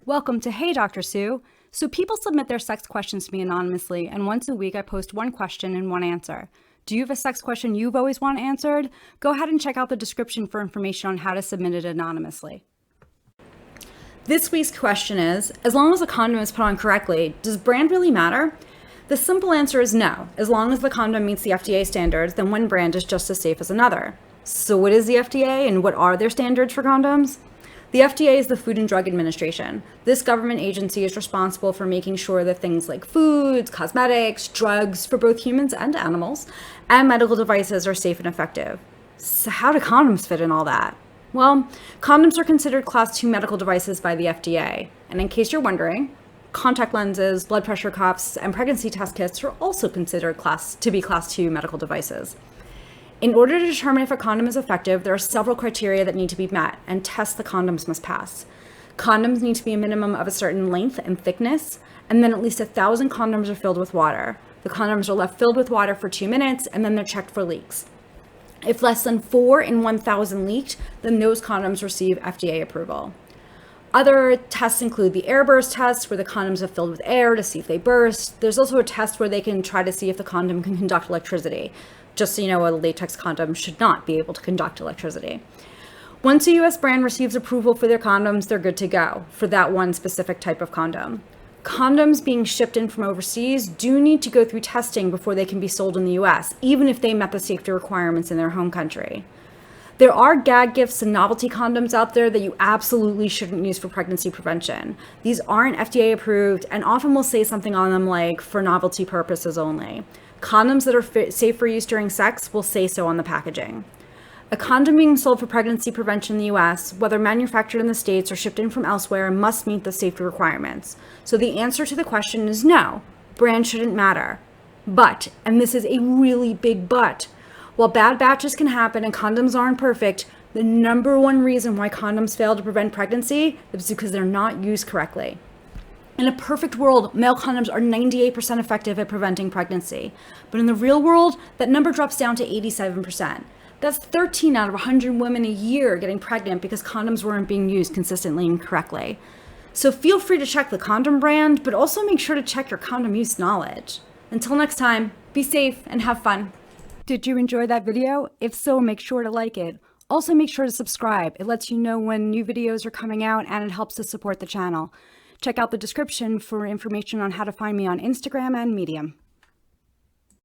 Welcome to Hey Dr. Sue. So people submit their sex questions to me anonymously, and once a week I post one question and one answer. Do you have a sex question you've always wanted answered? Go ahead and check out the description for information on how to submit it anonymously. This week's question is, as long as the condom is put on correctly, does brand really matter? The simple answer is no. As long as the condom meets the FDA standards, then one brand is just as safe as another. So what is the FDA and what are their standards for condoms? The FDA is the Food and Drug Administration. This government agency is responsible for making sure that things like foods, cosmetics, drugs for both humans and animals, and medical devices are safe and effective. So how do condoms fit in all that? Well, condoms are considered Class 2 medical devices by the FDA. And in case you're wondering, contact lenses, blood pressure cuffs, and pregnancy test kits are also considered Class 2 medical devices. In order to determine if a condom is effective, there are several criteria that need to be met, and tests the condoms must pass. Condoms need to be a minimum of a certain length and thickness, and then at least 1,000 condoms are filled with water. The condoms are left filled with water for 2 minutes, and then they're checked for leaks. If less than 4 in 1,000 leaked, then those condoms receive FDA approval. Other tests include the air burst test, where the condoms are filled with air to see if they burst. There's also a test where they can try to see if the condom can conduct electricity. Just so you know, a latex condom should not be able to conduct electricity. Once a US brand receives approval for their condoms, they're good to go for that one specific type of condom. Condoms being shipped in from overseas do need to go through testing before they can be sold in the US, even if they met the safety requirements in their home country. There are gag gifts and novelty condoms out there that you absolutely shouldn't use for pregnancy prevention. These aren't FDA approved and often will say something on them like, for novelty purposes only. Condoms that are safe for use during sex will say so on the packaging. A condom being sold for pregnancy prevention in the US, whether manufactured in the States or shipped in from elsewhere, must meet the safety requirements. So the answer to the question is no, brand shouldn't matter. But, and this is a really big but, while bad batches can happen and condoms aren't perfect, the number one reason why condoms fail to prevent pregnancy is because they're not used correctly. In a perfect world, male condoms are 98% effective at preventing pregnancy. But in the real world, that number drops down to 87%. That's 13 out of 100 women a year getting pregnant because condoms weren't being used consistently and correctly. So feel free to check the condom brand, but also make sure to check your condom use knowledge. Until next time, be safe and have fun. Did you enjoy that video? If so, make sure to like it. Also make sure to subscribe. It lets you know when new videos are coming out and it helps to support the channel. Check out the description for information on how to find me on Instagram and Medium.